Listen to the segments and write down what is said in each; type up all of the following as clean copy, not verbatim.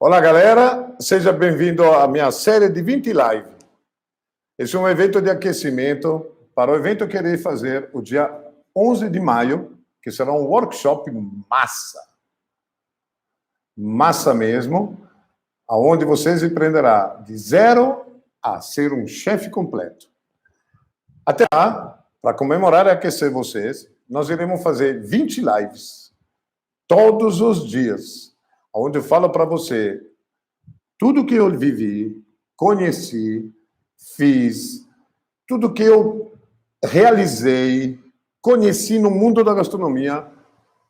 Olá, galera. Seja bem-vindo à minha série de 20 Live. Esse é um evento de aquecimento para o evento que irei fazer o dia 11 de maio, que será um workshop massa. Massa mesmo, aonde vocês aprenderão de zero a ser um chefe completo. Até lá, para comemorar e aquecer vocês, nós iremos fazer 20 lives, todos os dias, onde eu falo para você tudo que eu vivi, conheci, fiz, tudo que eu realizei, conheci no mundo da gastronomia,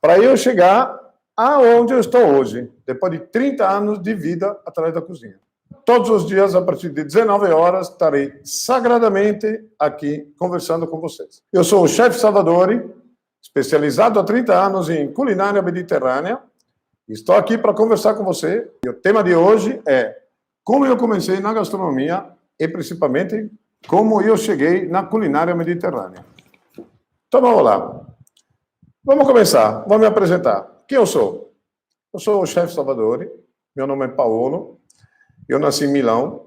para eu chegar aonde eu estou hoje, depois de 30 anos de vida atrás da cozinha. Todos os dias, a partir de 19 horas, estarei sagradamente aqui conversando com vocês. Eu sou o chefe Salvadori, especializado há 30 anos em culinária mediterrânea. Estou aqui para conversar com você. E o tema de hoje é como eu comecei na gastronomia e, principalmente, como eu cheguei na culinária mediterrânea. Então, vamos lá. Vamos começar. Vou me apresentar. Quem eu sou? Eu sou o chefe Salvadori. Meu nome é Paolo. Eu nasci em Milão.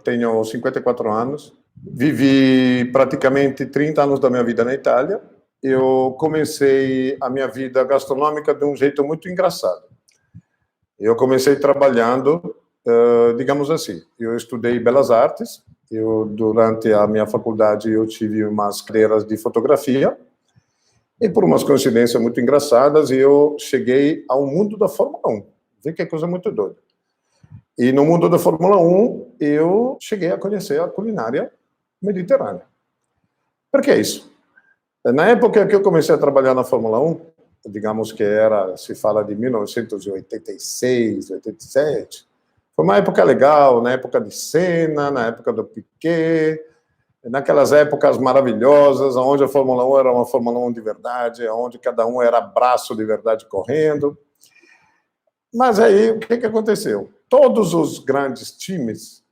Tenho 54 anos. Vivi praticamente 30 anos da minha vida na Itália. Eu comecei a minha vida gastronômica de um jeito muito engraçado. Eu comecei trabalhando, digamos assim, eu estudei Belas Artes, durante a minha faculdade eu tive umas cadeiras de fotografia, e por umas coincidências muito engraçadas, eu cheguei ao mundo da Fórmula 1. Vê que é coisa muito doida. E no mundo da Fórmula 1, eu cheguei a conhecer a culinária mediterrânea. Por que isso? Na época que eu comecei a trabalhar na Fórmula 1, digamos que se fala de 1986, 87, foi uma época legal, na época de Senna, na época do Piquet, naquelas épocas maravilhosas, onde a Fórmula 1 era uma Fórmula 1 de verdade, onde cada um era braço de verdade correndo. Mas aí, o que aconteceu? Todos os grandes times,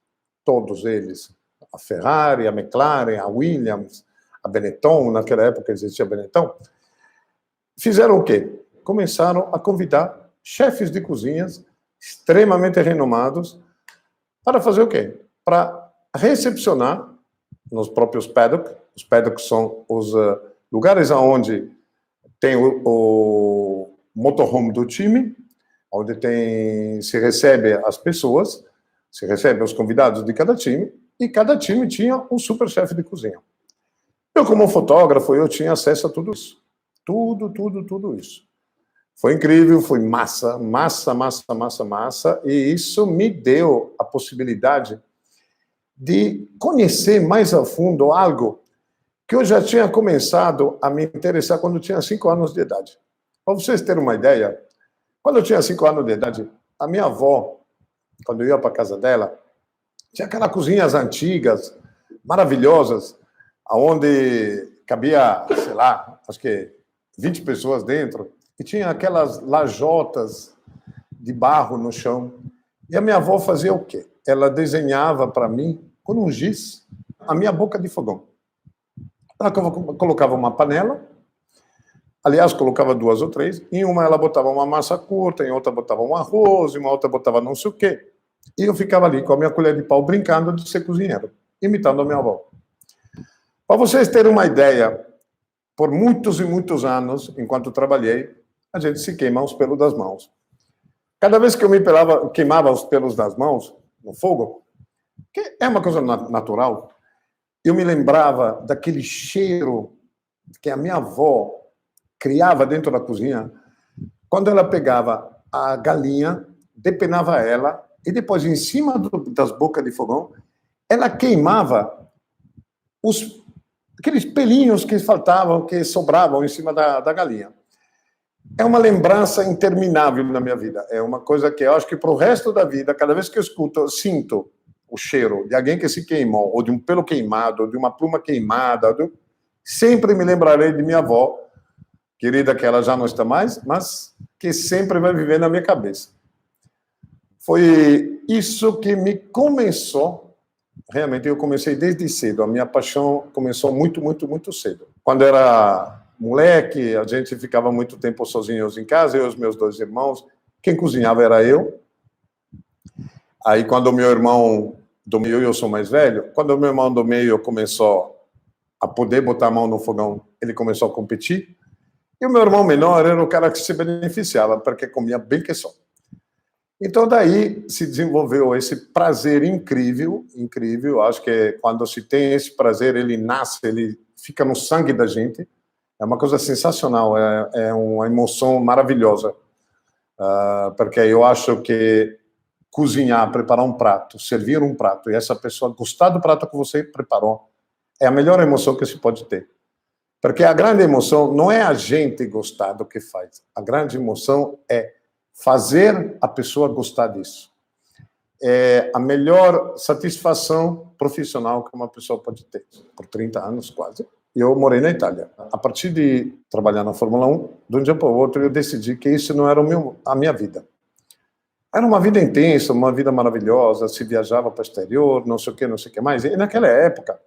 todos eles, a Ferrari, a McLaren, a Williams, a Benetton, naquela época existia a Benetton, fizeram o quê? Começaram a convidar chefes de cozinhas extremamente renomados para fazer o quê? Para recepcionar nos próprios paddocks. Os paddocks são os lugares onde tem o motorhome do time, onde se recebe as pessoas, se recebe os convidados de cada time, e cada time tinha um super chefe de cozinha. Eu, como fotógrafo, eu tinha acesso a tudo isso. Tudo isso. Foi incrível, foi massa, e isso me deu a possibilidade de conhecer mais a fundo algo que eu já tinha começado a me interessar quando eu tinha 5 anos de idade. Para vocês terem uma ideia, quando eu tinha 5 anos de idade, a minha avó, quando eu ia para a casa dela, tinha aquelas cozinhas antigas, maravilhosas, onde cabia, sei lá, acho que 20 pessoas dentro, e tinha aquelas lajotas de barro no chão. E a minha avó fazia o quê? Ela desenhava para mim, com um giz, a minha boca de fogão. Ela colocava uma panela, aliás, colocava 2 ou 3, em uma ela botava uma massa curta, em outra botava um arroz, em uma outra botava não sei o quê. E eu ficava ali com a minha colher de pau brincando de ser cozinheiro, imitando a minha avó. Para vocês terem uma ideia, por muitos e muitos anos, enquanto trabalhei, a gente se queima os pelos das mãos. Cada vez que eu queimava os pelos das mãos no fogo, que é uma coisa natural, eu me lembrava daquele cheiro que a minha avó criava dentro da cozinha, quando ela pegava a galinha, depenava ela, e depois, em cima das bocas de fogão, ela queimava aqueles pelinhos que faltavam, que sobravam em cima da galinha. É uma lembrança interminável na minha vida. É uma coisa que eu acho que para o resto da vida, cada vez que eu sinto o cheiro de alguém que se queimou, ou de um pelo queimado, ou de uma pluma queimada, sempre me lembrarei de minha avó, querida, que ela já não está mais, mas que sempre vai viver na minha cabeça. Foi isso que me começou. Realmente, eu comecei desde cedo. A minha paixão começou muito cedo. Quando era moleque, a gente ficava muito tempo sozinhos em casa, eu e os meus 2 irmãos, Quem cozinhava era eu. Aí, quando o meu irmão do meio, eu sou mais velho, quando o meu irmão do meio começou a poder botar a mão no fogão, ele começou a competir. E o meu irmão menor era o cara que se beneficiava, porque comia bem que só. Então, daí se desenvolveu esse prazer incrível, incrível. Acho que quando se tem esse prazer, ele nasce, ele fica no sangue da gente. É uma coisa sensacional, é uma emoção maravilhosa. Porque eu acho que cozinhar, preparar um prato, servir um prato, e essa pessoa gostar do prato que você preparou, é a melhor emoção que se pode ter. Porque a grande emoção não é a gente gostar do que faz. A grande emoção é fazer a pessoa gostar disso. É a melhor satisfação profissional que uma pessoa pode ter. Por 30 anos, quase, eu morei na Itália. A partir de trabalhar na Fórmula 1, de um dia para o outro, eu decidi que isso não era a minha vida. Era uma vida intensa, uma vida maravilhosa, se viajava para o exterior, não sei o que mais. E naquela época,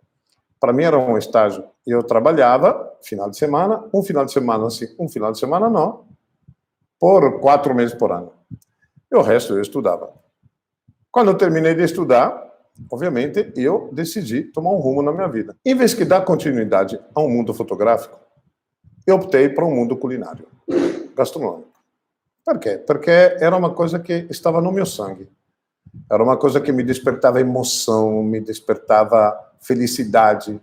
para mim era um estágio. Eu trabalhava final de semana, um final de semana sim, um final de semana não, por 4 meses por ano. E o resto eu estudava. Quando eu terminei de estudar, obviamente, eu decidi tomar um rumo na minha vida. Em vez de dar continuidade a um mundo fotográfico, eu optei para um mundo culinário, gastronômico. Por quê? Porque era uma coisa que estava no meu sangue. Era uma coisa que me despertava emoção, me despertava felicidade.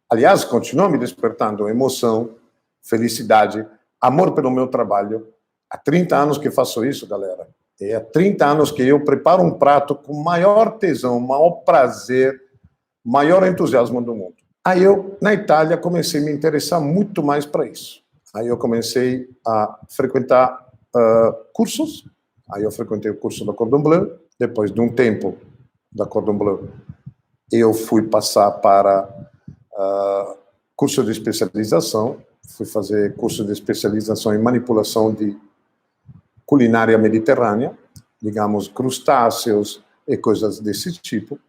Aliás, continua me despertando emoção, felicidade, amor pelo meu trabalho. Há 30 anos que faço isso, galera. E há 30 anos que eu preparo um prato com maior tesão, maior prazer, maior entusiasmo do mundo. Aí eu, na Itália, comecei a me interessar muito mais para isso. Aí eu comecei a frequentar cursos. Aí eu frequentei o curso da Cordon Bleu. Depois de um tempo da Cordon Bleu, eu fui passar para curso de especialização. Fui fazer curso de especialização em manipulação de culinária mediterrânea, digamos, crustáceos e coisas desse tipo,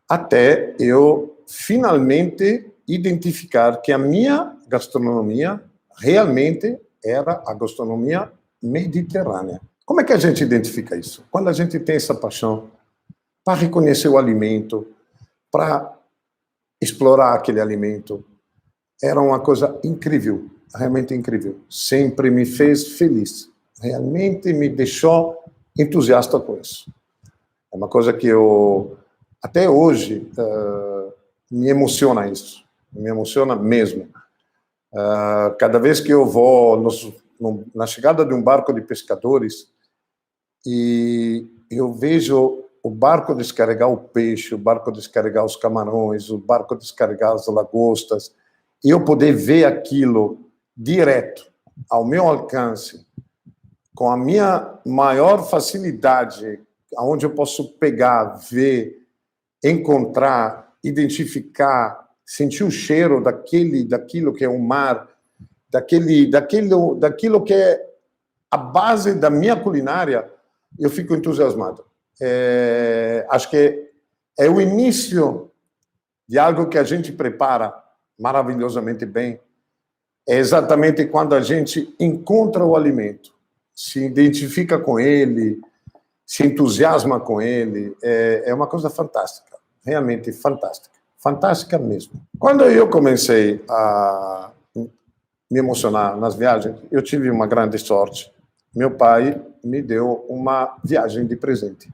até eu finalmente identificar que a minha gastronomia realmente era a gastronomia mediterrânea. Como é que a gente identifica isso? Quando a gente tem essa paixão para reconhecer o alimento, para explorar aquele alimento, era uma coisa incrível, realmente incrível. Sempre me fez feliz. Realmente me deixou entusiasta com isso. É uma coisa que eu, até hoje, me emociona isso. Me emociona mesmo. Cada vez que eu vou na chegada de um barco de pescadores e eu vejo o barco descarregar o peixe, o barco descarregar os camarões, o barco descarregar as lagostas, e eu poder ver aquilo direto, ao meu alcance, com a minha maior facilidade, aonde eu posso pegar, ver, encontrar, identificar, sentir o cheiro daquilo que é o mar, daquilo que é a base da minha culinária, eu fico entusiasmado. Acho que é o início de algo que a gente prepara maravilhosamente bem. É exatamente quando a gente encontra o alimento, se identifica com ele, se entusiasma com ele. É uma coisa fantástica, realmente fantástica. Fantástica mesmo. Quando eu comecei a me emocionar nas viagens, eu tive uma grande sorte. Meu pai me deu uma viagem de presente.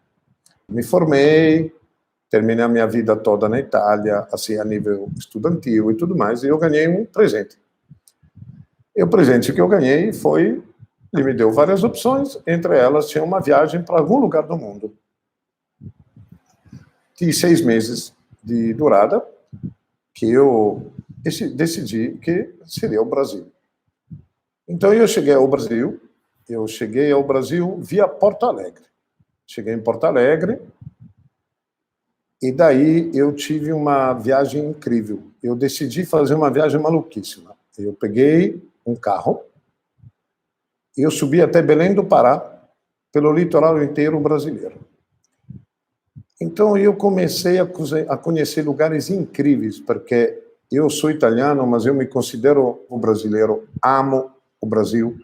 Me formei, terminei a minha vida toda na Itália, assim, a nível estudantil e tudo mais, e eu ganhei um presente. E o presente que eu ganhei foi, ele me deu várias opções, entre elas tinha uma viagem para algum lugar do mundo. De 6 meses de durada, que eu decidi que seria o Brasil. Então eu cheguei ao Brasil via Porto Alegre. Cheguei em Porto Alegre e daí eu tive uma viagem incrível. Eu decidi fazer uma viagem maluquíssima. Eu peguei um carro e eu subi até Belém do Pará, pelo litoral inteiro brasileiro. Então eu comecei a conhecer lugares incríveis, porque eu sou italiano, mas eu me considero um brasileiro, amo o Brasil.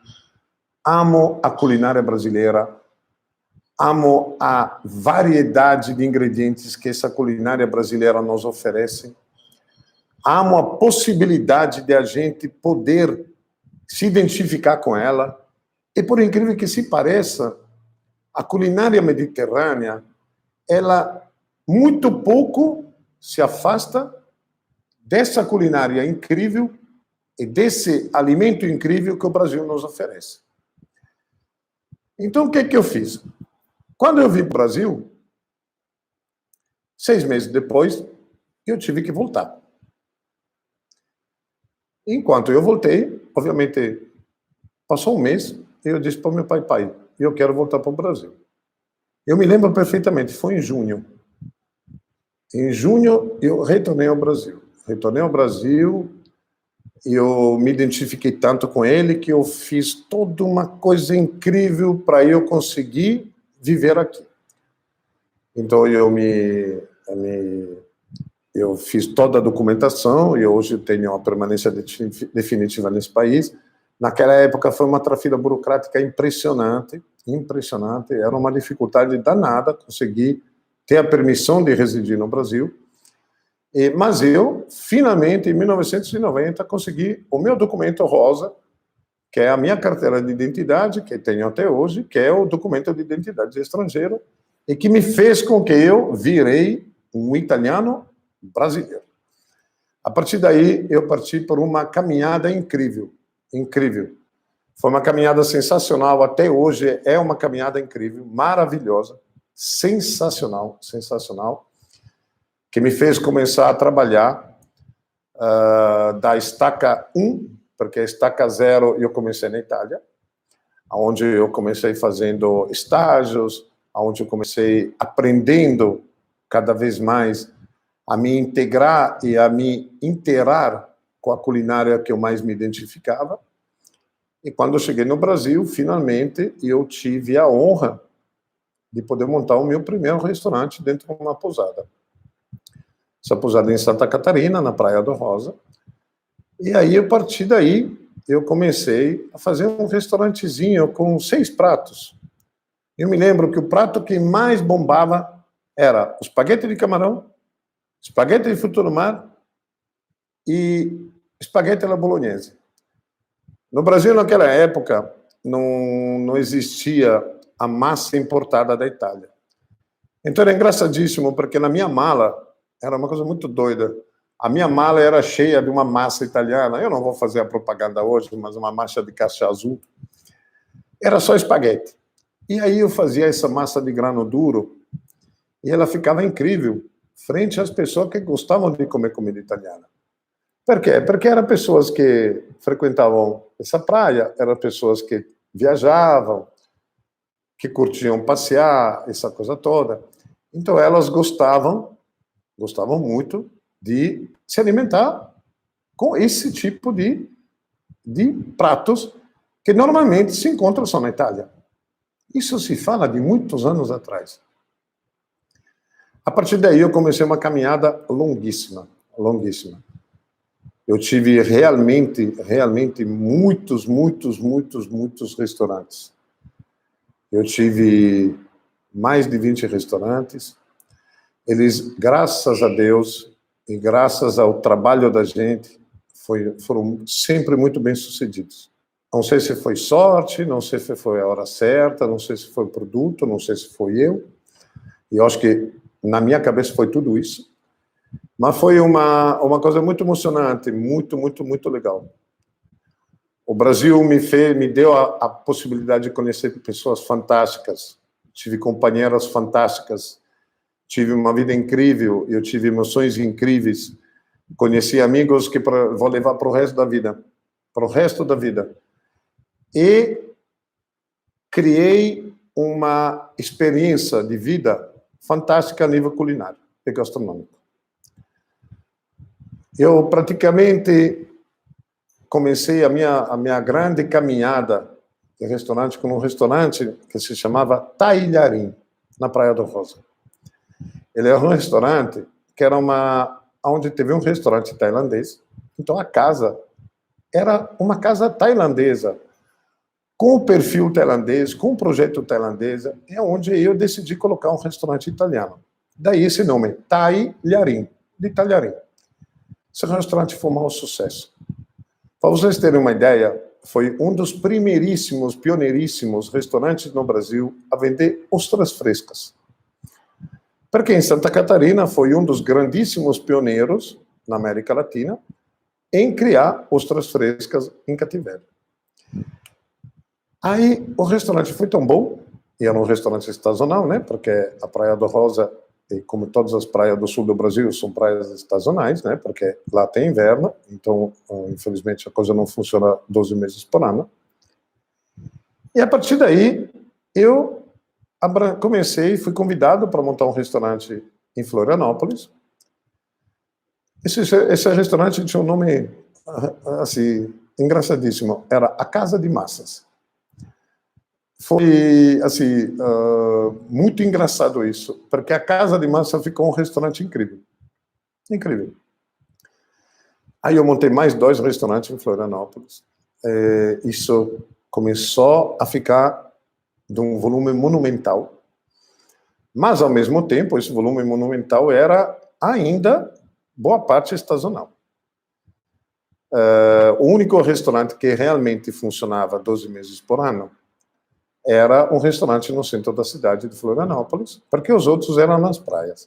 amo a culinária brasileira, amo a variedade de ingredientes que essa culinária brasileira nos oferece, amo a possibilidade de a gente poder se identificar com ela, e por incrível que se pareça, a culinária mediterrânea, ela muito pouco se afasta dessa culinária incrível e desse alimento incrível que o Brasil nos oferece. Então, o que eu fiz? Quando eu vim para o Brasil, 6 meses depois, eu tive que voltar. Enquanto eu voltei, obviamente, passou um mês, eu disse para o meu pai, eu quero voltar para o Brasil. Eu me lembro perfeitamente, foi em junho. Em junho, eu retornei ao Brasil. Retornei ao Brasil, eu me identifiquei tanto com ele que eu fiz toda uma coisa incrível para eu conseguir viver aqui. Então, eu fiz toda a documentação e hoje tenho uma permanência definitiva nesse país. Naquela época foi uma trafila burocrática impressionante, era uma dificuldade danada conseguir ter a permissão de residir no Brasil, mas eu, finalmente, em 1990, consegui o meu documento rosa, que é a minha carteira de identidade, que tenho até hoje, que é o documento de identidade de estrangeiro, e que me fez com que eu virei um italiano brasileiro. A partir daí, eu parti por uma caminhada incrível. Foi uma caminhada sensacional, até hoje é uma caminhada incrível, maravilhosa, sensacional, que me fez começar a trabalhar da estaca 1, porque a estaca 0 eu comecei na Itália, onde eu comecei fazendo estágios, onde eu comecei aprendendo cada vez mais a me integrar e a me inteirar com a culinária que eu mais me identificava. E quando eu cheguei no Brasil, finalmente, eu tive a honra de poder montar o meu primeiro restaurante dentro de uma pousada. Essa pousada em Santa Catarina, na Praia do Rosa. E aí, a partir daí, eu comecei a fazer um restaurantezinho com 6 pratos. Eu me lembro que o prato que mais bombava era o espaguete de camarão, espaguete de frutos do mar e espaguete alla bolognese. No Brasil, naquela época, não existia a massa importada da Itália. Então era engraçadíssimo, porque na minha mala, era uma coisa muito doida, a minha mala era cheia de uma massa italiana, eu não vou fazer a propaganda hoje, mas uma massa de caixa azul, era só espaguete. E aí eu fazia essa massa de grano duro, e ela ficava incrível, frente às pessoas que gostavam de comer comida italiana. Por quê? Porque eram pessoas que frequentavam essa praia, eram pessoas que viajavam, que curtiam passear, essa coisa toda. Então, elas gostavam muito de se alimentar com esse tipo de pratos que normalmente se encontram só na Itália. Isso se fala de muitos anos atrás. A partir daí, eu comecei uma caminhada longuíssima. Eu tive realmente muitos restaurantes. Eu tive mais de 20 restaurantes. Eles, graças a Deus e graças ao trabalho da gente, foram sempre muito bem-sucedidos. Não sei se foi sorte, não sei se foi a hora certa, não sei se foi o produto, não sei se foi eu. E eu acho que, na minha cabeça, foi tudo isso. Mas foi uma coisa muito emocionante, muito legal. O Brasil me deu a possibilidade de conhecer pessoas fantásticas, tive companheiras fantásticas, tive uma vida incrível, eu tive emoções incríveis, conheci amigos que vou levar para o resto da vida. E criei uma experiência de vida fantástica a nível culinário e gastronômico. Eu praticamente comecei a minha grande caminhada de restaurante com um restaurante que se chamava Tailharim, na Praia do Rosa. Ele era um restaurante que era onde teve um restaurante tailandês. Então a casa era uma casa tailandesa, com o perfil tailandês, com o projeto tailandês, é onde eu decidi colocar um restaurante italiano. Daí esse nome, Talharim, de talharim. Esse restaurante foi um maior sucesso. Para vocês terem uma ideia, foi um dos primeiríssimos, pioneiríssimos restaurantes no Brasil a vender ostras frescas. Porque em Santa Catarina foi um dos grandíssimos pioneiros na América Latina em criar ostras frescas em cativeiro. Aí o restaurante foi tão bom, e era um restaurante estacional, né? Porque a Praia do Rosa, e como todas as praias do sul do Brasil, são praias estacionais, né? Porque lá tem inverno, então, infelizmente, a coisa não funciona 12 meses por ano. E a partir daí, eu comecei, fui convidado para montar um restaurante em Florianópolis. Esse restaurante tinha um nome, assim, engraçadíssimo. Era a Casa de Massas. Foi, assim, muito engraçado isso, porque a Casa de Massa ficou um restaurante incrível. Incrível. Aí eu montei mais 2 restaurantes em Florianópolis. Isso começou a ficar de um volume monumental, mas, ao mesmo tempo, esse volume monumental era ainda boa parte estacional. O único restaurante que realmente funcionava 12 meses por ano era um restaurante no centro da cidade de Florianópolis, porque os outros eram nas praias.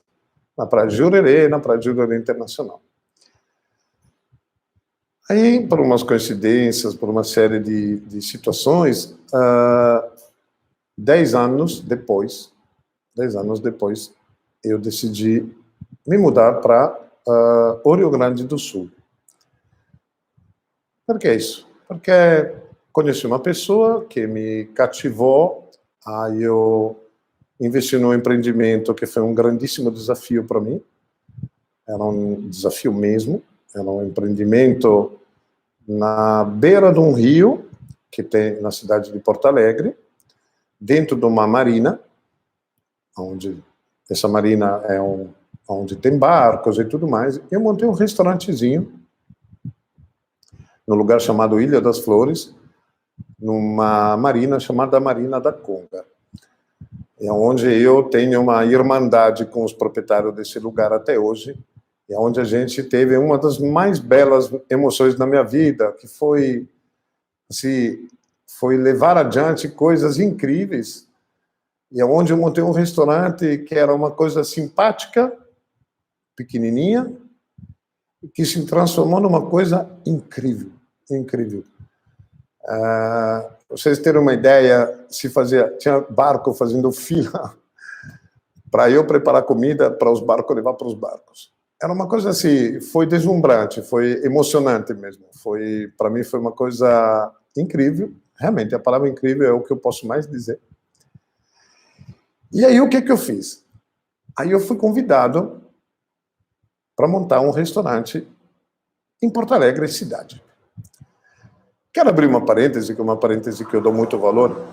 Na Praia de Jurerê, na Praia de Jurerê Internacional. Aí, por umas coincidências, por uma série de situações, 10 anos depois, eu decidi me mudar para o Rio Grande do Sul. Por que isso? Porque conheci uma pessoa que me cativou, aí eu investi num empreendimento que foi um grandíssimo desafio para mim, era um desafio mesmo, era um empreendimento na beira de um rio, que tem na cidade de Porto Alegre, dentro de uma marina, onde essa marina é onde tem barcos e tudo mais. Eu montei um restaurantezinho no lugar chamado Ilha das Flores, numa marina chamada Marina da Conga. É onde eu tenho uma irmandade com os proprietários desse lugar até hoje, é onde a gente teve uma das mais belas emoções da minha vida, que foi, assim, foi levar adiante coisas incríveis, e é onde eu montei um restaurante que era uma coisa simpática, pequenininha, que se transformou numa coisa incrível, incrível. Vocês terem uma ideia, tinha barco fazendo fila para eu preparar comida para os barcos levar para os barcos. Era uma coisa assim, foi deslumbrante, foi emocionante mesmo. Para mim foi uma coisa incrível, realmente a palavra incrível é o que eu posso mais dizer. E aí o que eu fiz? Aí eu fui convidado para montar um restaurante em Porto Alegre, cidade. Quero abrir uma parêntese que eu dou muito valor.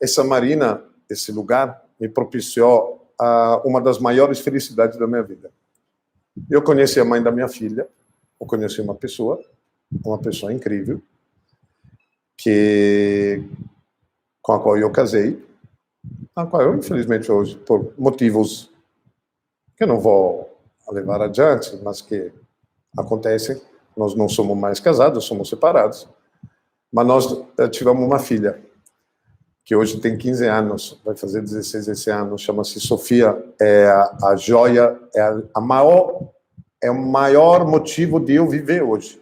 Essa marina, esse lugar, me propiciou uma das maiores felicidades da minha vida. Eu conheci a mãe da minha filha, eu conheci uma pessoa incrível, com a qual eu casei, a qual eu, infelizmente, hoje, por motivos que eu não vou levar adiante, mas que acontecem, nós não somos mais casados, somos separados, mas nós tivemos uma filha, que hoje tem 15 anos, vai fazer 16 esse ano, chama-se Sofia, é a joia, é o maior motivo de eu viver hoje.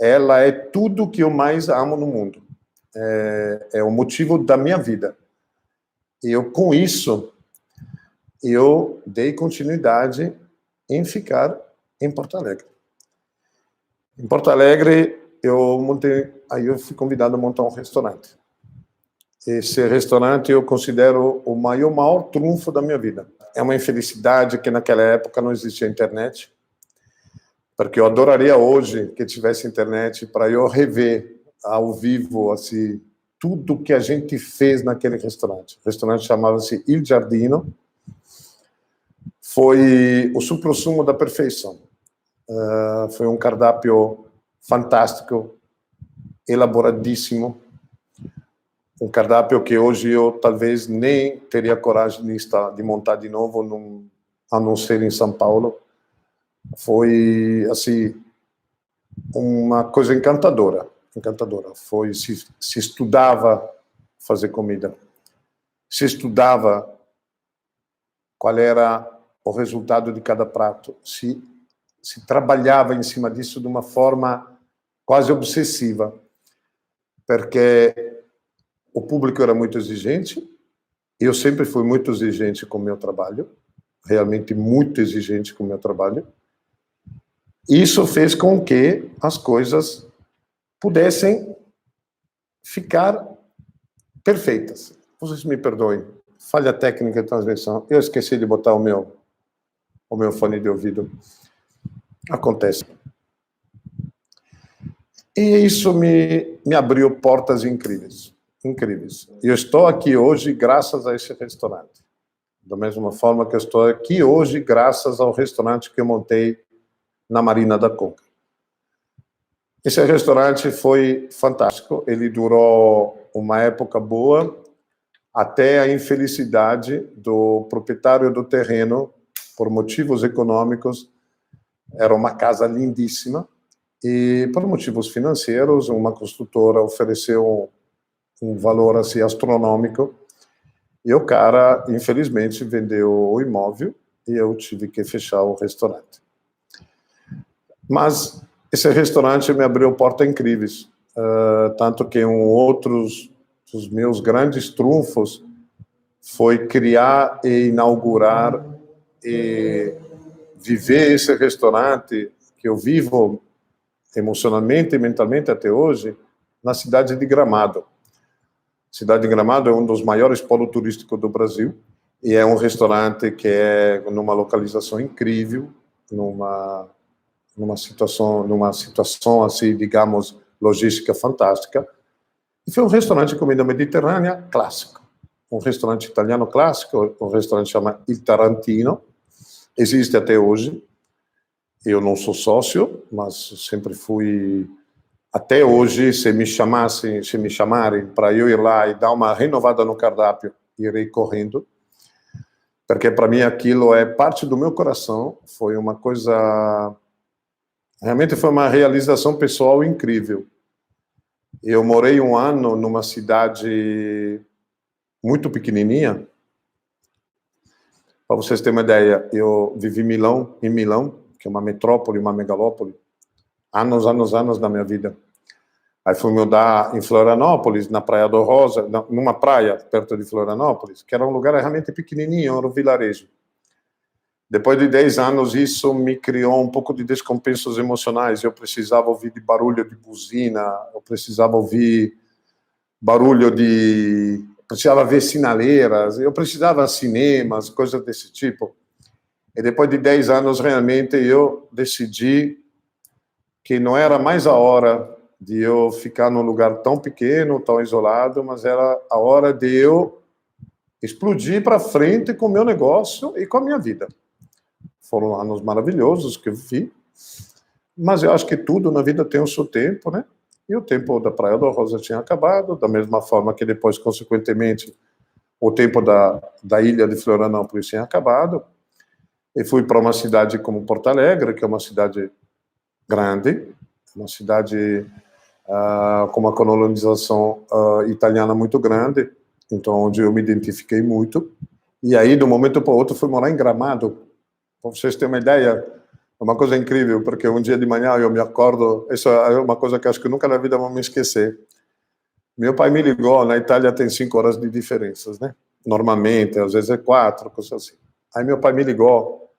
Ela é tudo que eu mais amo no mundo. É o motivo da minha vida. E eu, com isso, eu dei continuidade em ficar em Porto Alegre. Em Porto Alegre, aí eu fui convidado a montar um restaurante. Esse restaurante eu considero o maior trunfo da minha vida. É uma infelicidade que naquela época não existia internet, porque eu adoraria hoje que tivesse internet para eu rever ao vivo assim tudo que a gente fez naquele restaurante. O restaurante chamava-se Il Giardino. Foi o suprassumo da perfeição. Foi um cardápio fantástico, elaboradíssimo. um cardápio que hoje eu talvez nem teria coragem de montar de novo, a não ser em São Paulo. Foi, assim, uma coisa encantadora. Se estudava fazer comida, se estudava qual era o resultado de cada prato, se trabalhava em cima disso de uma forma quase obsessiva, porque o público era muito exigente, eu sempre fui muito exigente com o meu trabalho, realmente muito exigente com o meu trabalho. Isso fez com que as coisas pudessem ficar perfeitas. Vocês me perdoem, falha técnica de transmissão, eu esqueci de botar o meu fone de ouvido. Acontece. E isso me abriu portas incríveis. Eu estou aqui hoje graças a esse restaurante. Da mesma forma que eu estou aqui hoje graças ao restaurante que eu montei na Marina da Conca. Esse restaurante foi fantástico. Ele durou uma época boa, até a infelicidade do proprietário do terreno, por motivos econômicos. Era uma casa lindíssima, e por motivos financeiros, uma construtora ofereceu um valor assim astronômico, e o cara, infelizmente, vendeu o imóvel, e eu tive que fechar o restaurante. Mas esse restaurante me abriu portas incríveis, tanto que outros dos meus grandes trunfos foi criar e inaugurar e viver esse restaurante que eu vivo emocionalmente e mentalmente até hoje, na cidade de Gramado. A cidade de Gramado é um dos maiores polos turísticos do Brasil, e é um restaurante que é numa localização incrível, numa situação assim, digamos, logística fantástica. E foi um restaurante de comida mediterrânea clássico. Um restaurante italiano clássico, um restaurante chama Il Tarantino, existe até hoje. Eu não sou sócio, mas sempre fui. Até hoje, se me chamarem para eu ir lá e dar uma renovada no cardápio, irei correndo, porque para mim aquilo é parte do meu coração. Foi uma coisa, realmente foi uma realização pessoal incrível. Eu morei um ano numa cidade muito pequenininha. Para vocês terem uma ideia, eu vivi em Milão, que é uma metrópole, uma megalópole, anos da minha vida. Aí fui mudar em Florianópolis, na Praia do Rosa, numa praia perto de Florianópolis, que era um lugar realmente pequenininho, era um vilarejo. Depois de 10 anos, isso me criou um pouco de descompensos emocionais. Eu precisava ouvir de barulho de buzina, eu precisava ouvir barulho de... precisava ver sinaleiras, eu precisava de cinemas, coisas desse tipo. E depois de 10 anos, realmente, eu decidi que não era mais a hora de eu ficar num lugar tão pequeno, tão isolado, mas era a hora de eu explodir para frente com o meu negócio e com a minha vida. Foram anos maravilhosos que eu vivi, mas eu acho que tudo na vida tem o seu tempo, né? E o tempo da Praia da Rosa tinha acabado, da mesma forma que depois, consequentemente, o tempo da ilha de Florianópolis tinha acabado. E fui para uma cidade como Porto Alegre, que é uma cidade grande, uma cidade com uma colonização italiana muito grande, então onde eu me identifiquei muito. E aí, de um momento para o outro, fui morar em Gramado. Para vocês terem uma ideia, é uma coisa incrível, porque um dia de manhã eu me acordo, isso é uma coisa que acho que nunca na vida vou me esquecer. Meu pai me ligou, na Itália tem 5 horas de diferenças, né? Normalmente, às vezes é 4, coisas assim. Aí meu pai me ligou,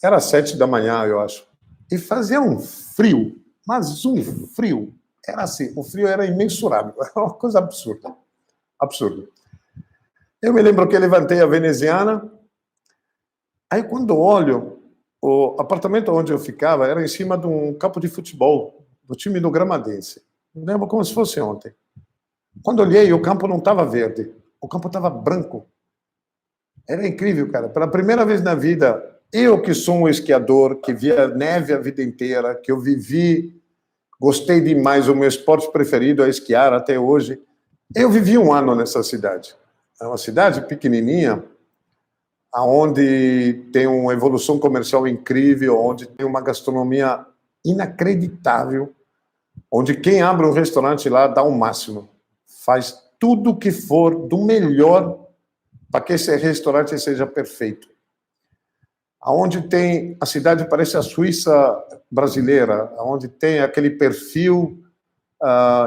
era 7 da manhã, eu acho, e fazia um frio, mas um frio, era assim, o frio era imensurável, era uma coisa absurda, absurda. Eu me lembro que eu levantei a veneziana, aí quando olho, o apartamento onde eu ficava era em cima de um campo de futebol, do time do Gramadense. Me lembro como se fosse ontem. Quando olhei, o campo não estava verde, o campo estava branco. Era incrível, cara. Pela primeira vez na vida, eu que sou um esquiador, que via neve a vida inteira, que eu vivi, gostei demais, o meu esporte preferido é esquiar até hoje. Eu vivi um ano nessa cidade. É uma cidade pequenininha, onde tem uma evolução comercial incrível, onde tem uma gastronomia inacreditável, onde quem abre um restaurante lá dá o máximo, faz tudo o que for do melhor para que esse restaurante seja perfeito. Onde tem, a cidade parece a Suíça brasileira, onde tem aquele perfil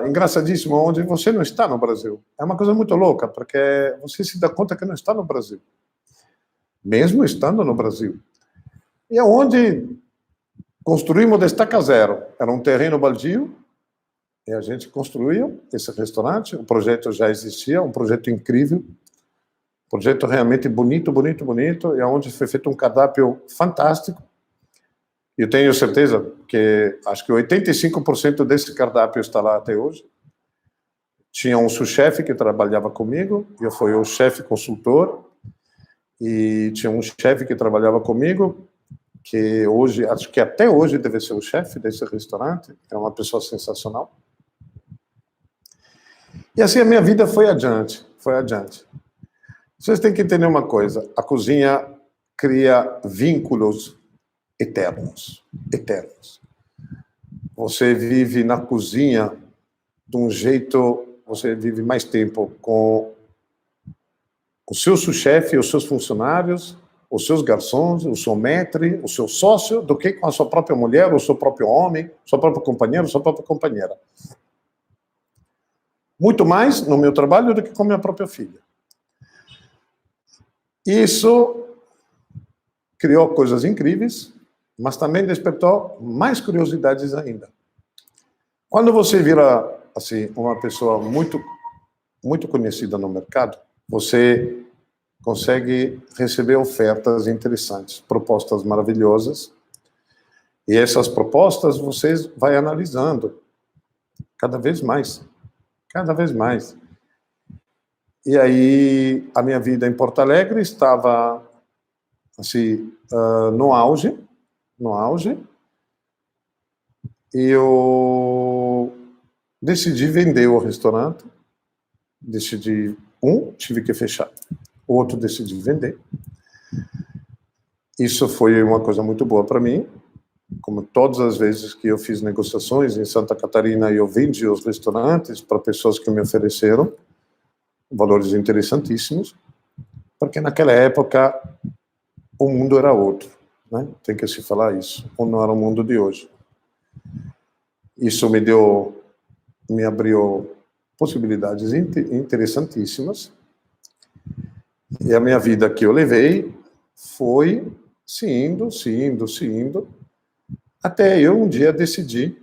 engraçadíssimo, onde você não está no Brasil. É uma coisa muito louca, porque você se dá conta que não está no Brasil, mesmo estando no Brasil. E é onde construímos da estaca zero. Era um terreno baldio, e a gente construiu esse restaurante. O projeto já existia, um projeto incrível, um projeto realmente bonito, bonito, bonito, e onde foi feito um cardápio fantástico. Eu tenho certeza que acho que 85% desse cardápio está lá até hoje. Tinha um sous-chefe que trabalhava comigo, eu fui o chefe consultor, e tinha um chefe que trabalhava comigo, que hoje, acho que até hoje deve ser o chefe desse restaurante, é uma pessoa sensacional. E assim a minha vida foi adiante, foi adiante. Vocês têm que entender uma coisa, a cozinha cria vínculos eternos, eternos. Você vive na cozinha de um jeito, você vive mais tempo com o seu sous-chefe, os seus funcionários, os seus garçons, o seu maître, o seu sócio, do que com a sua própria mulher, o seu próprio homem, seu próprio companheiro, sua própria companheira. Muito mais no meu trabalho do que com minha própria filha. Isso criou coisas incríveis, mas também despertou mais curiosidades ainda. Quando você vira assim uma pessoa muito conhecida no mercado, você consegue receber ofertas interessantes, propostas maravilhosas, e essas propostas você vai analisando cada vez mais, cada vez mais. E aí a minha vida em Porto Alegre estava assim no auge, e eu decidi vender o restaurante, tive que fechar, o outro decidi vender. Isso foi uma coisa muito boa para mim, como todas as vezes que eu fiz negociações em Santa Catarina, eu vendi os restaurantes para pessoas que me ofereceram valores interessantíssimos, porque naquela época o mundo era outro, né? Tem que se falar isso, ou não era o mundo de hoje. Isso me abriu possibilidades interessantíssimas, e a minha vida que eu levei foi se indo, até eu um dia decidi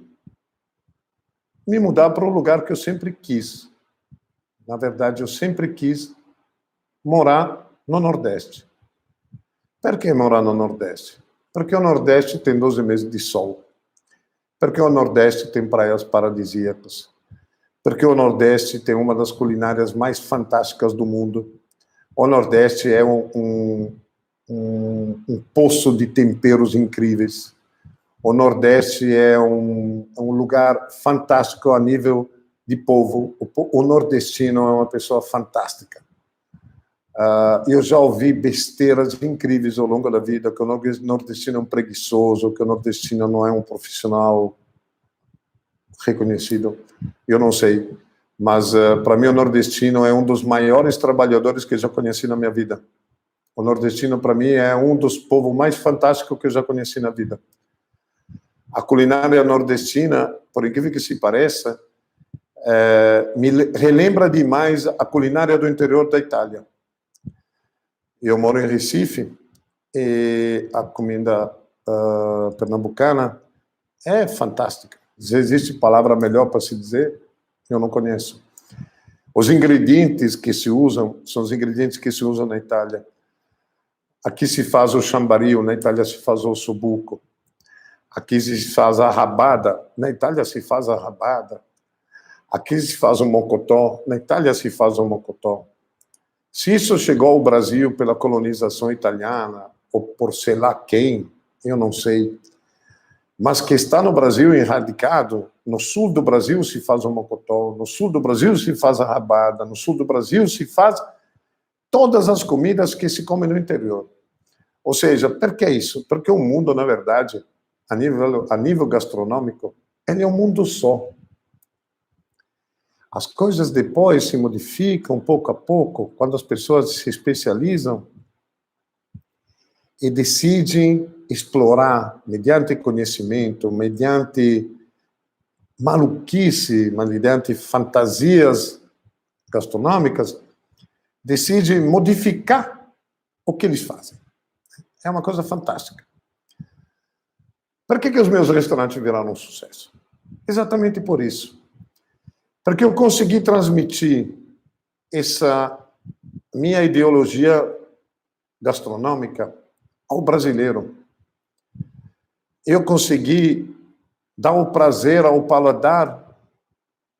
me mudar para um lugar que eu sempre quis. Na verdade, eu sempre quis morar no Nordeste. Por que morar no Nordeste? Porque o Nordeste tem 12 meses de sol. Porque o Nordeste tem praias paradisíacas. Porque o Nordeste tem uma das culinárias mais fantásticas do mundo. O Nordeste é um poço de temperos incríveis. O Nordeste é um lugar fantástico a nível de povo. O nordestino é uma pessoa fantástica. Eu já ouvi besteiras incríveis ao longo da vida, que o nordestino é um preguiçoso, que o nordestino não é um profissional reconhecido. Eu não sei, mas para mim o nordestino é um dos maiores trabalhadores que eu já conheci na minha vida. O nordestino, para mim, é um dos povos mais fantásticos que eu já conheci na vida. A culinária nordestina, por incrível que se pareça, me relembra demais a culinária do interior da Itália. Eu moro em Recife e a comida pernambucana é fantástica. Se existe palavra melhor para se dizer, eu não conheço. Os ingredientes que se usam são os ingredientes que se usam na Itália. Aqui se faz o chambaril, na Itália se faz o ossobuco. Aqui se faz a rabada, na Itália se faz a rabada. Aqui se faz o mocotó, na Itália se faz o mocotó. Se isso chegou ao Brasil pela colonização italiana, ou por sei lá quem, eu não sei, mas que está no Brasil enradicado, No sul do Brasil se faz o mocotó, no sul do Brasil se faz a rabada, no sul do Brasil se faz todas as comidas que se comem no interior. Ou seja, por que isso? Porque o mundo, na verdade, a nível gastronômico, ele é um mundo só. As coisas depois se modificam pouco a pouco, quando as pessoas se especializam e decidem explorar, mediante conhecimento, mediante maluquice, mediante fantasias gastronômicas, decidem modificar o que eles fazem. É uma coisa fantástica. Por que os meus restaurantes viraram um sucesso? Exatamente por isso. Porque eu consegui transmitir essa minha ideologia gastronômica ao brasileiro. Eu consegui dar o prazer ao paladar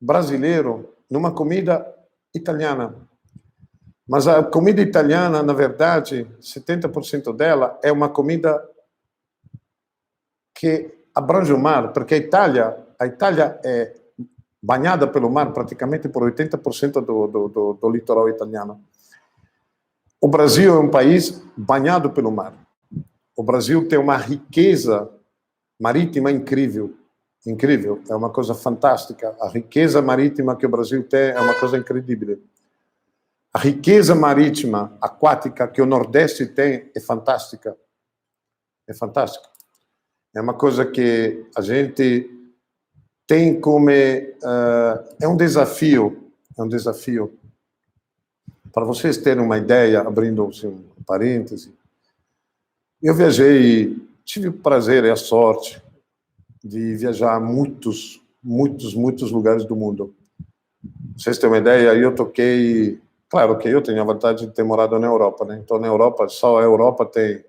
brasileiro numa comida italiana. Mas a comida italiana, na verdade, 70% dela é uma comida que abrange o mar, porque a Itália é banhada pelo mar praticamente por 80% do litoral italiano. O Brasil é um país banhado pelo mar. O Brasil tem uma riqueza marítima incrível. Incrível, é uma coisa fantástica. A riqueza marítima que o Brasil tem é uma coisa incrível. A riqueza marítima, aquática, que o Nordeste tem é fantástica. É fantástica. É uma coisa que a gente tem como... é um desafio. É um desafio. Para vocês terem uma ideia, abrindo assim, um parêntese, eu viajei, tive o prazer e a sorte de viajar a muitos lugares do mundo. Vocês têm uma ideia, eu toquei... Claro que eu tenho a vantagem de ter morado na Europa, né? Então, na Europa, só a Europa tem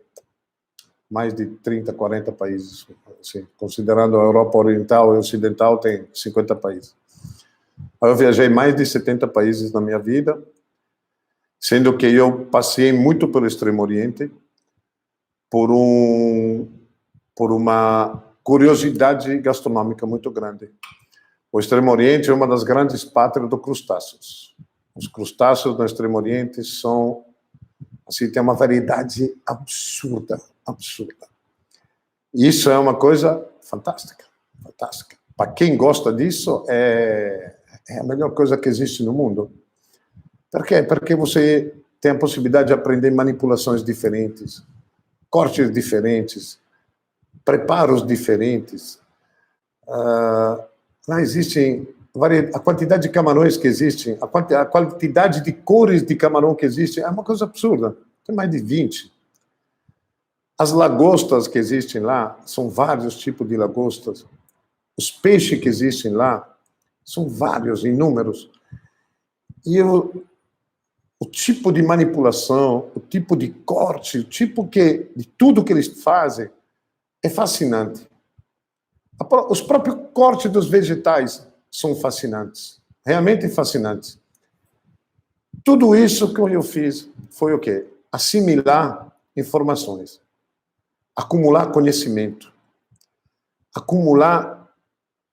mais de 30, 40 países. Assim, considerando a Europa Oriental e Ocidental, tem 50 países. Eu viajei mais de 70 países na minha vida, sendo que eu passei muito pelo Extremo Oriente, por uma curiosidade gastronômica muito grande. O Extremo Oriente é uma das grandes pátrias dos crustáceos. Os crustáceos no Extremo Oriente são, assim, tem uma variedade absurda. Isso é uma coisa fantástica. Para quem gosta disso, é a melhor coisa que existe no mundo. Por quê? Porque você tem a possibilidade de aprender manipulações diferentes, cortes diferentes, preparos diferentes. Lá existem a quantidade de camarões que existem, a quantidade de cores de camarão que existem, é uma coisa absurda. Tem mais de 20. As lagostas que existem lá, são vários tipos de lagostas. Os peixes que existem lá, são vários, inúmeros. E o tipo de manipulação, o tipo de corte, o tipo de tudo que eles fazem, é fascinante. Os próprios cortes dos vegetais são fascinantes, realmente fascinantes. Tudo isso que eu fiz foi o quê? Assimilar informações, acumular conhecimento, acumular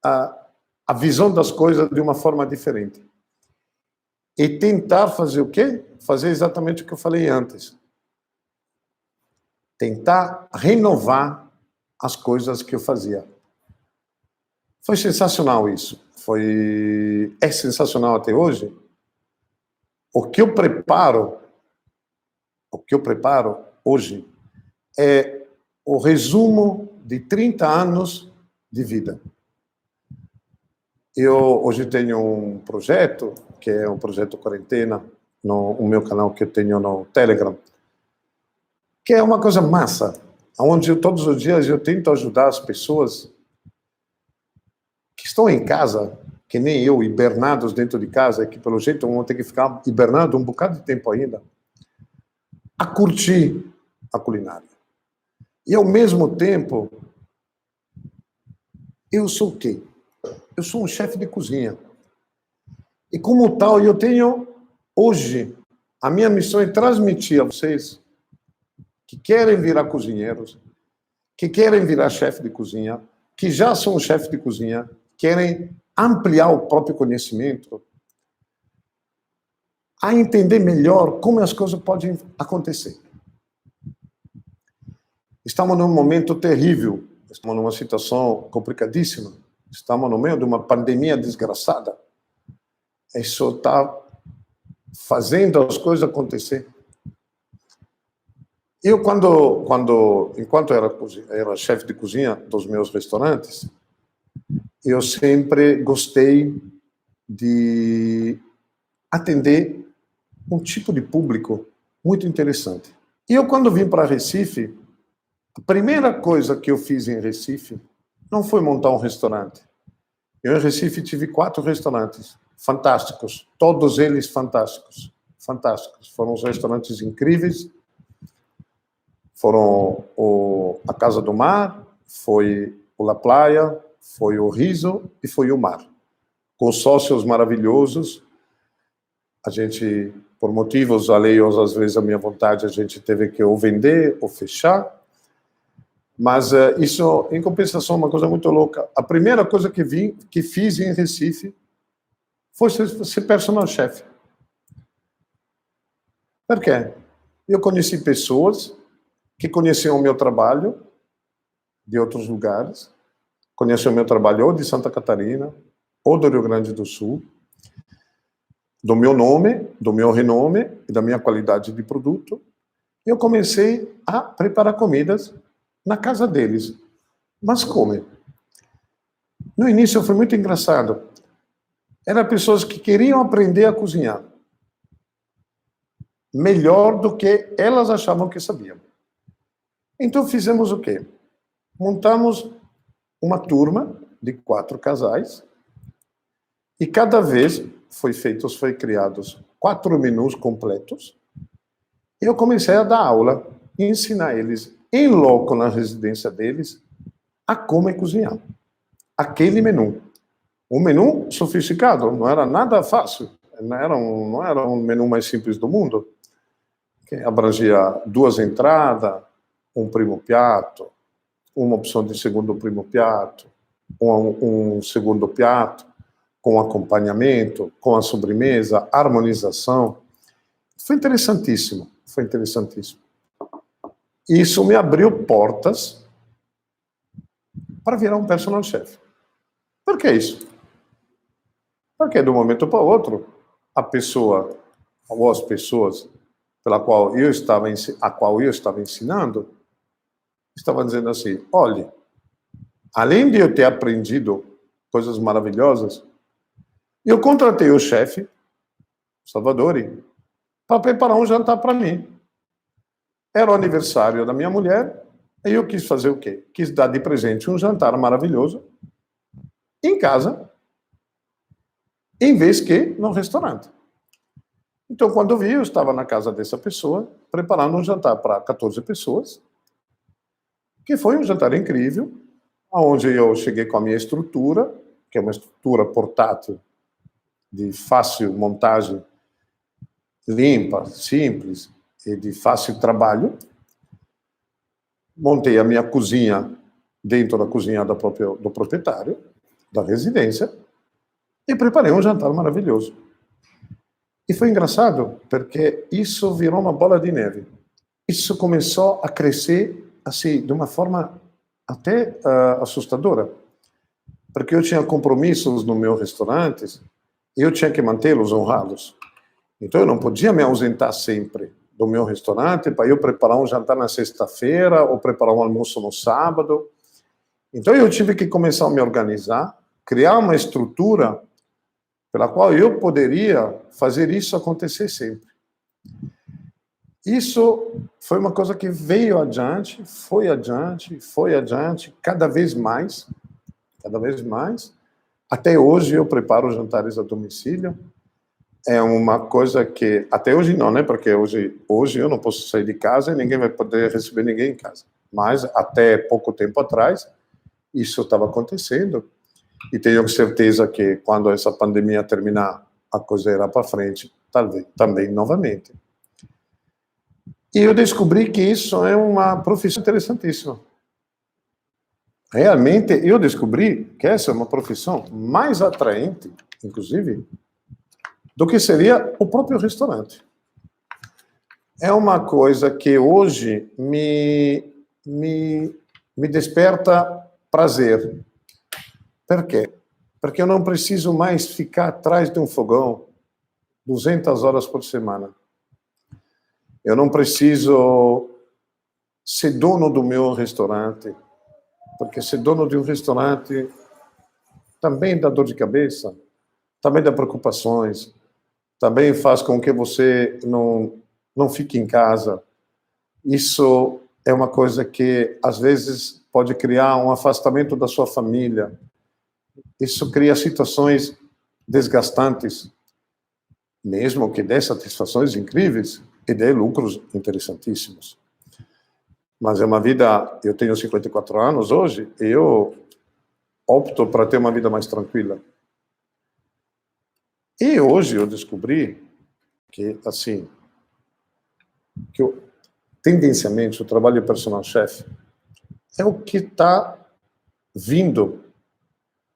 a visão das coisas de uma forma diferente. E tentar fazer o quê? Fazer exatamente o que eu falei antes. Tentar renovar as coisas que eu fazia. Foi sensacional isso. É sensacional até hoje. O que eu preparo hoje é o resumo de 30 anos de vida. Eu hoje tenho um projeto, que é um projeto Quarentena, no meu canal que eu tenho no Telegram, que é uma coisa massa, onde todos os dias eu tento ajudar as pessoas que estão em casa, que nem eu, hibernados dentro de casa, que pelo jeito vão ter que ficar hibernados um bocado de tempo ainda, a curtir a culinária. E ao mesmo tempo, eu sou o quê? Eu sou um chefe de cozinha. E como tal, eu tenho, hoje, a minha missão é transmitir a vocês que querem virar cozinheiros, que querem virar chefe de cozinha, que já são chefe de cozinha, querem ampliar o próprio conhecimento, a entender melhor como as coisas podem acontecer. Estamos num momento terrível, estamos numa situação complicadíssima, estamos no meio de uma pandemia desgraçada. Isso está fazendo as coisas acontecer. Eu, enquanto era chefe de cozinha dos meus restaurantes, eu sempre gostei de atender um tipo de público muito interessante. E eu, quando vim para Recife, a primeira coisa que eu fiz em Recife não foi montar um restaurante. Eu, em Recife, tive 4 restaurantes fantásticos, todos eles fantásticos. Fantásticos. Foram os restaurantes incríveis. Foram a Casa do Mar, foi o La Playa, foi o Riso e foi o Mar. Com sócios maravilhosos. A gente, por motivos alheios, às vezes, à minha vontade, a gente teve que ou vender ou fechar. Mas isso, em compensação, é uma coisa muito louca. A primeira coisa que fiz em Recife foi ser personal chef. Por quê? Eu conheci pessoas que conheciam o meu trabalho de outros lugares, conheciam o meu trabalho ou de Santa Catarina, ou do Rio Grande do Sul, do meu nome, do meu renome e da minha qualidade de produto. Eu comecei a preparar comidas na casa deles. Mas como? No início foi muito engraçado. Eram pessoas que queriam aprender a cozinhar melhor do que elas achavam que sabiam. Então fizemos o quê? Montamos uma turma de 4 casais e cada vez foi criados 4 menus completos. E eu comecei a dar aula e ensinar eles em loco na residência deles a como cozinhar aquele menu. Um menu sofisticado, não era nada fácil, não era um menu mais simples do mundo, que abrangia 2 entradas, um primo piatto, uma opção de segundo primo piatto, um segundo piatto, com acompanhamento, com a sobremesa, harmonização. Foi interessantíssimo, foi interessantíssimo. Isso me abriu portas para virar um personal chef. Por que isso? Porque de um momento para o outro, a pessoa ou as pessoas a qual eu estava ensinando, estavam dizendo assim: olhe, além de eu ter aprendido coisas maravilhosas, eu contratei o chefe, Salvadori, para preparar um jantar para mim. Era o aniversário da minha mulher, e eu quis fazer o quê? Quis dar de presente um jantar maravilhoso em casa, em vez que no restaurante. Então, quando eu vi, eu estava na casa dessa pessoa, preparando um jantar para 14 pessoas, que foi um jantar incrível, onde eu cheguei com a minha estrutura, que é uma estrutura portátil, de fácil montagem, limpa, simples e de fácil trabalho. Montei a minha cozinha dentro da cozinha do proprietário, da residência, e preparei um jantar maravilhoso. E foi engraçado, porque isso virou uma bola de neve. Isso começou a crescer assim, de uma forma até assustadora. Porque eu tinha compromissos no meu restaurante e eu tinha que mantê-los honrados. Então eu não podia me ausentar sempre do meu restaurante para eu preparar um jantar na sexta-feira ou preparar um almoço no sábado. Então eu tive que começar a me organizar, criar uma estrutura pela qual eu poderia fazer isso acontecer sempre. Isso foi uma coisa que veio adiante, foi adiante, cada vez mais. Até hoje eu preparo jantares a domicílio. É uma coisa que, até hoje não, né? Porque hoje eu não posso sair de casa e ninguém vai poder receber ninguém em casa. Mas até pouco tempo atrás, isso estava acontecendo. E tenho certeza que quando essa pandemia terminar, a coisa irá para frente, talvez, também novamente. E eu descobri que isso é uma profissão interessantíssima. realmente eu descobri que essa é uma profissão mais atraente, inclusive, do que seria o próprio restaurante. É uma coisa que hoje me desperta prazer. Por quê? Porque eu não preciso mais ficar atrás de um fogão 200 horas por semana. Eu não preciso ser dono do meu restaurante, porque ser dono de um restaurante também dá dor de cabeça, também dá preocupações, também faz com que você não fique em casa. Isso é uma coisa que, às vezes, pode criar um afastamento da sua família. Isso cria situações desgastantes, mesmo que dê satisfações incríveis e dê lucros interessantíssimos. Mas é uma vida... Eu tenho 54 anos hoje e eu opto para ter uma vida mais tranquila. E hoje eu descobri que, assim, tendencialmente, o trabalho de personal chef é o que está vindo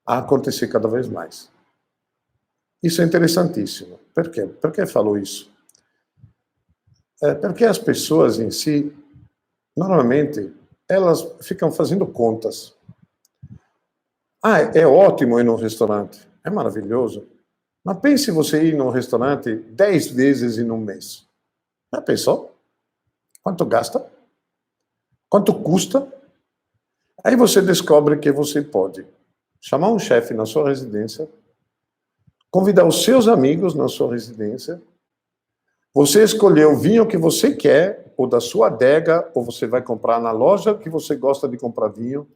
a acontecer cada vez mais. Isso é interessantíssimo. Por quê? Por que falou isso? Porque as pessoas em si, normalmente, elas ficam fazendo contas. Ah, é ótimo ir num restaurante. É maravilhoso. Mas pense você ir num restaurante 10 vezes em um mês. Já pensou? Quanto gasta? Quanto custa? Aí você descobre que você pode chamar um chefe na sua residência, convidar os seus amigos na sua residência, você escolher o vinho que você quer, ou da sua adega, ou você vai comprar na loja que você gosta de comprar vinho,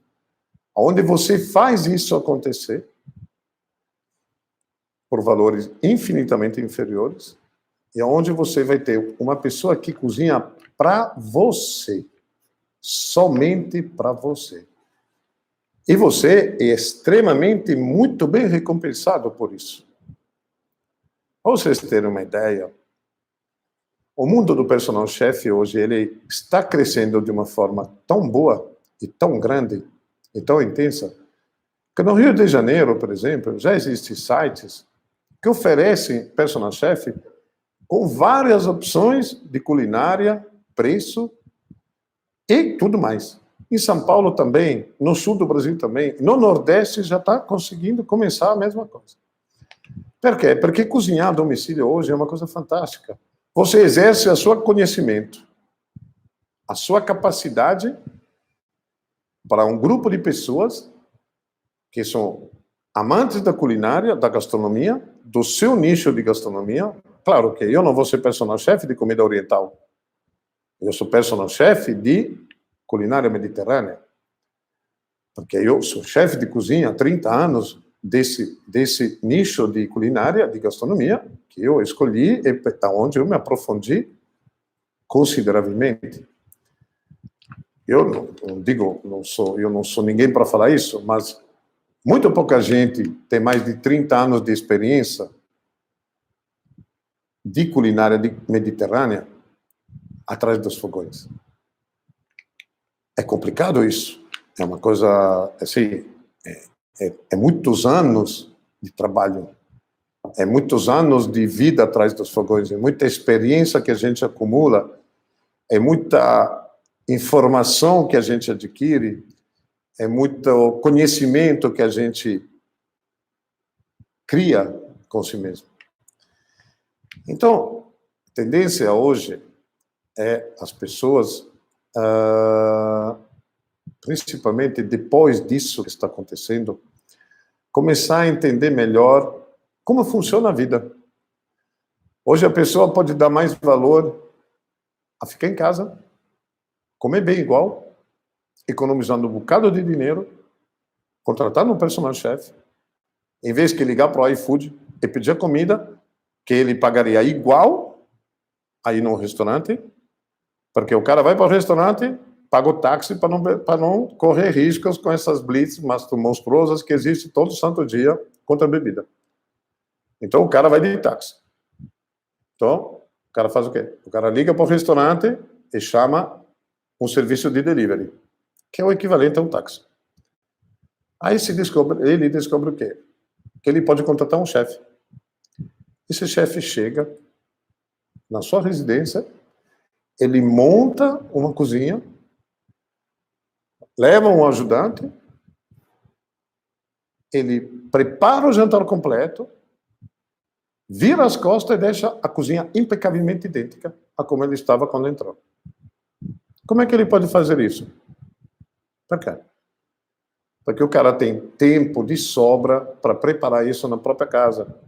onde você faz isso acontecer, por valores infinitamente inferiores, e onde você vai ter uma pessoa que cozinha para você, somente para você. E você é extremamente, muito bem recompensado por isso. Para vocês terem uma ideia, o mundo do personal chef hoje, ele está crescendo de uma forma tão boa e tão grande e tão intensa, que no Rio de Janeiro, por exemplo, já existem sites que oferecem personal chef com várias opções de culinária, preço e tudo mais. Em São Paulo também, no sul do Brasil também, no Nordeste já está conseguindo começar a mesma coisa. Por quê? Porque cozinhar a domicílio hoje é uma coisa fantástica. Você exerce o seu conhecimento, a sua capacidade para um grupo de pessoas que são amantes da culinária, da gastronomia, do seu nicho de gastronomia. Claro que eu não vou ser personal chef de comida oriental. Eu sou personal chef de culinária mediterrânea. Porque eu sou chefe de cozinha há 30 anos desse nicho de culinária, de gastronomia, que eu escolhi e onde eu me aprofundi consideravelmente. Eu não sou ninguém para falar isso, mas muito pouca gente tem mais de 30 anos de experiência de culinária mediterrânea atrás dos fogões. É complicado isso. É uma coisa, assim, é muitos anos de trabalho, é muitos anos de vida atrás dos fogões, é muita experiência que a gente acumula, é muita informação que a gente adquire, é muito conhecimento que a gente cria com si mesmo. Então, a tendência hoje é as pessoas, principalmente depois disso que está acontecendo, começar a entender melhor como funciona a vida. Hoje a pessoa pode dar mais valor a ficar em casa, comer bem igual, economizando um bocado de dinheiro, contratando um personal chef, em vez de ligar para o iFood e pedir a comida, que ele pagaria igual aí no restaurante, porque o cara vai para o restaurante, paga o táxi para não correr riscos com essas blitz monstruosas que existem todo santo dia contra a bebida. Então o cara vai de táxi. Então o cara faz o quê? O cara liga para o restaurante e chama um serviço de delivery, que é o equivalente a um táxi. Aí ele descobre o quê? Que ele pode contratar um chefe. Esse chefe chega na sua residência, ele monta uma cozinha, leva um ajudante, ele prepara o jantar completo, vira as costas e deixa a cozinha impecavelmente idêntica a como ele estava quando entrou. Como é que ele pode fazer isso? Por quê? Porque o cara tem tempo de sobra para preparar isso na própria casa.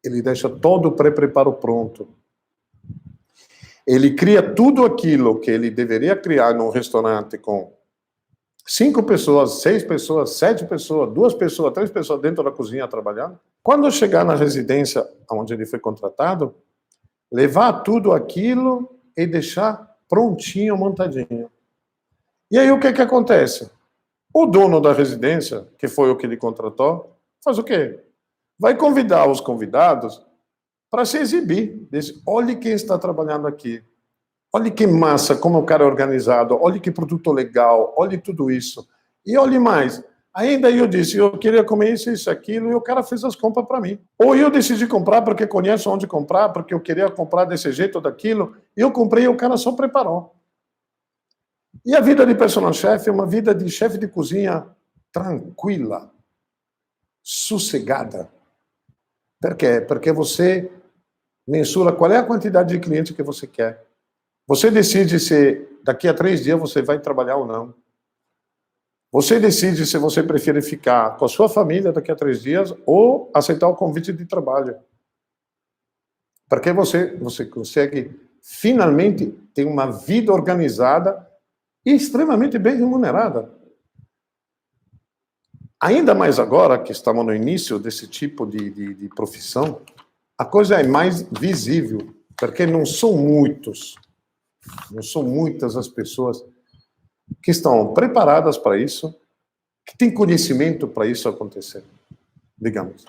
Ele deixa todo o pré-preparo pronto. Ele cria tudo aquilo que ele deveria criar num restaurante com 5 pessoas, 6 pessoas, 7 pessoas, 2 pessoas, 3 pessoas dentro da cozinha trabalhando. Quando chegar na residência onde ele foi contratado, levar tudo aquilo e deixar prontinho, montadinho. E aí o que acontece? O dono da residência, que foi o que ele contratou, faz o quê? Vai convidar os convidados para se exibir. Diz, olha quem está trabalhando aqui. Olha que massa, como o cara é organizado. Olha que produto legal. Olha tudo isso. E olhe mais. Ainda eu disse, eu queria comer isso, aquilo, e o cara fez as compras para mim. Ou eu decidi comprar porque conheço onde comprar, porque eu queria comprar desse jeito ou daquilo. Eu comprei e o cara só preparou. E a vida de personal chef é uma vida de chefe de cozinha tranquila, sossegada. Por quê? Porque você mensura qual é a quantidade de cliente que você quer. Você decide se daqui a 3 dias você vai trabalhar ou não. Você decide se você prefere ficar com a sua família daqui a 3 dias ou aceitar o convite de trabalho. Porque você consegue finalmente ter uma vida organizada e extremamente bem remunerada. Ainda mais agora que estamos no início desse tipo de profissão, a coisa é mais visível, porque não são muitas as pessoas que estão preparadas para isso, que têm conhecimento para isso acontecer, digamos.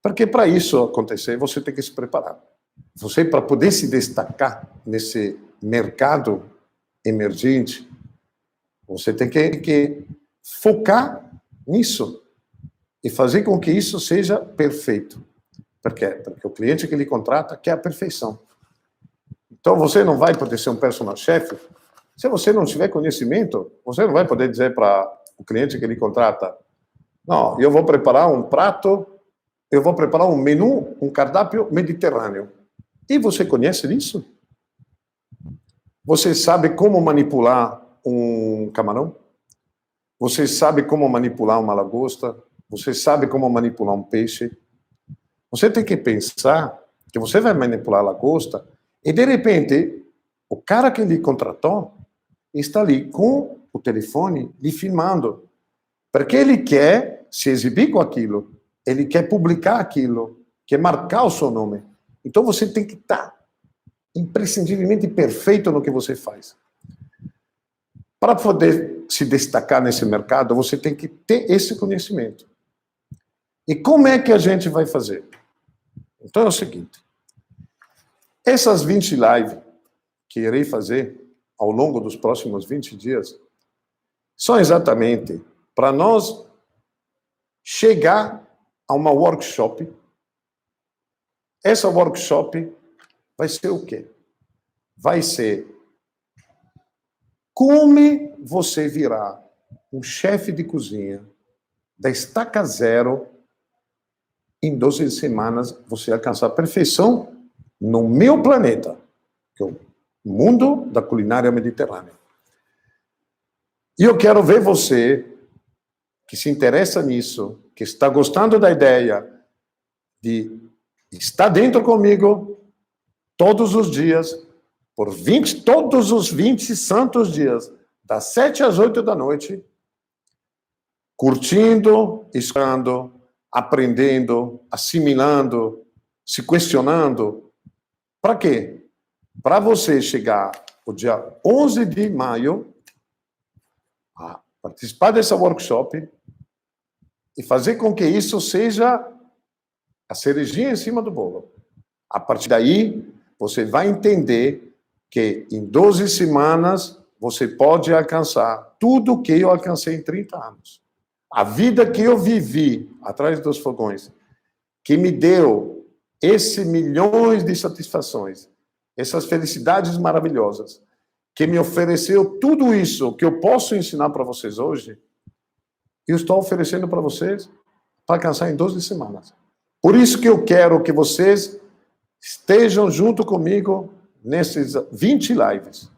Porque para isso acontecer, você tem que se preparar. Você, para poder se destacar nesse mercado emergente, você tem que focar nisso e fazer com que isso seja perfeito. Por quê? Porque o cliente que ele contrata quer a perfeição. Então, você não vai poder ser um personal chef se você não tiver conhecimento. Você não vai poder dizer para o cliente que ele contrata, não, eu vou preparar um prato, eu vou preparar um menu, um cardápio mediterrâneo. E você conhece isso? Você sabe como manipular um camarão? Você sabe como manipular uma lagosta? Você sabe como manipular um peixe? Você tem que pensar que você vai manipular a lagosta e, de repente, o cara que lhe contratou está ali com o telefone lhe filmando. Porque ele quer se exibir com aquilo. Ele quer publicar aquilo. Quer marcar o seu nome. Então, você tem que estar imprescindivelmente perfeito no que você faz. Para poder se destacar nesse mercado, você tem que ter esse conhecimento. E como é que a gente vai fazer? Então é o seguinte, essas 20 lives que irei fazer ao longo dos próximos 20 dias, são exatamente para nós chegar a uma workshop. Essa workshop vai ser o quê? Vai ser como você virar um chefe de cozinha da estaca zero. Em 12 semanas, você alcançar a perfeição no meu planeta, que é o mundo da culinária mediterrânea. E eu quero ver você, que se interessa nisso, que está gostando da ideia de estar dentro comigo todos os dias, todos os 20 santos dias, das 7 às 8 da noite, curtindo, estudando, aprendendo, assimilando, se questionando. Para quê? Para você chegar o dia 11 de maio a participar dessa workshop e fazer com que isso seja a cerejinha em cima do bolo. A partir daí, você vai entender que em 12 semanas você pode alcançar tudo o que eu alcancei em 30 anos. A vida que eu vivi atrás dos fogões, que me deu esses milhões de satisfações, essas felicidades maravilhosas, que me ofereceu tudo isso que eu posso ensinar para vocês hoje, eu estou oferecendo para vocês para alcançar em 12 semanas. Por isso que eu quero que vocês estejam junto comigo nesses 20 lives.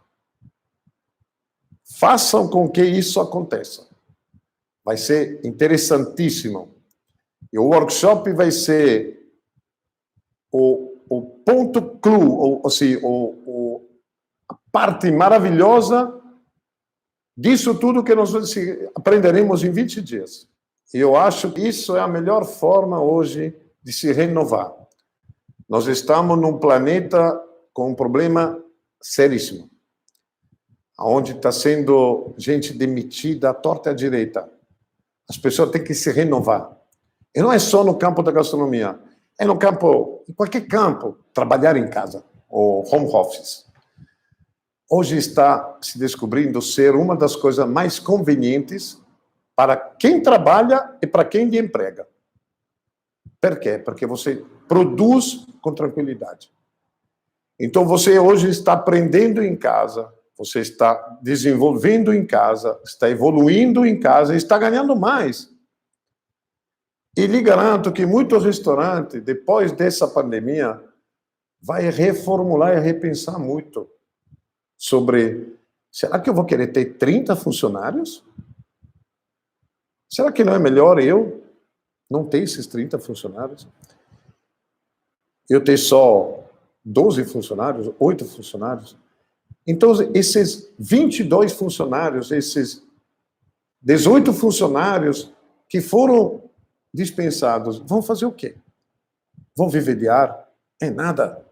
Façam com que isso aconteça. Vai ser interessantíssimo. E o workshop vai ser o ponto clou, ou seja, a parte maravilhosa disso tudo que nós aprenderemos em 20 dias. E eu acho que isso é a melhor forma hoje de se renovar. Nós estamos num planeta com um problema seríssimo, onde está sendo gente demitida à torta e à direita. As pessoas têm que se renovar. E não é só no campo da gastronomia, é no campo, em qualquer campo, trabalhar em casa, ou home office. Hoje está se descobrindo ser uma das coisas mais convenientes para quem trabalha e para quem lhe emprega. Por quê? Porque você produz com tranquilidade. Então, você hoje está aprendendo em casa, você está desenvolvendo em casa, está evoluindo em casa e está ganhando mais. E lhe garanto que muito restaurante, depois dessa pandemia, vai reformular e repensar muito sobre, será que eu vou querer ter 30 funcionários? Será que não é melhor eu não ter esses 30 funcionários? Eu ter só 12 funcionários, 8 funcionários? Então, esses 22 funcionários, esses 18 funcionários que foram dispensados, vão fazer o quê? Vão viver de ar? É nada.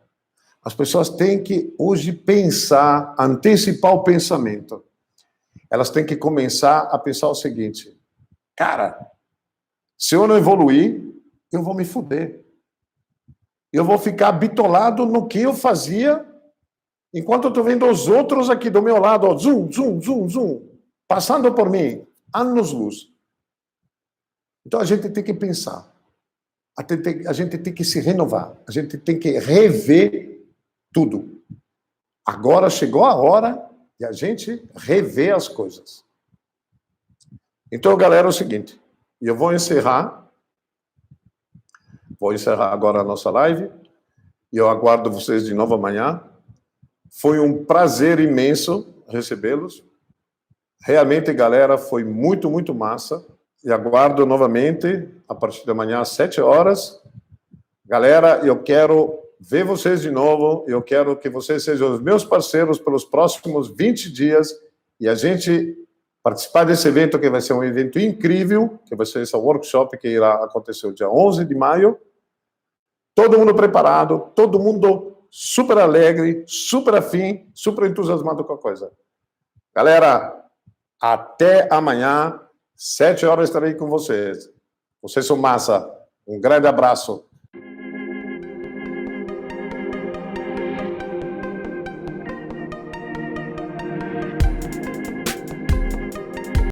As pessoas têm que, hoje, pensar, antecipar o pensamento. Elas têm que começar a pensar o seguinte: cara, se eu não evoluir, eu vou me fuder. Eu vou ficar bitolado no que eu fazia, enquanto eu estou vendo os outros aqui do meu lado, ó, zum, zum, zum, zum, passando por mim, anos-luz. Então, a gente tem que pensar. A gente tem que se renovar. A gente tem que rever tudo. Agora chegou a hora de a gente rever as coisas. Então, galera, é o seguinte. Eu vou encerrar agora a nossa live. E eu aguardo vocês de novo amanhã. Foi um prazer imenso recebê-los. Realmente, galera, foi muito, muito massa. E aguardo novamente, a partir de amanhã, às 7 horas. Galera, eu quero ver vocês de novo. Eu quero que vocês sejam os meus parceiros pelos próximos 20 dias. E a gente participar desse evento, que vai ser um evento incrível, que vai ser esse workshop que irá acontecer o dia 11 de maio. Todo mundo preparado, todo mundo super alegre, super afim, super entusiasmado com a coisa. Galera, até amanhã, 7 horas estarei com vocês. Vocês são massa. Um grande abraço.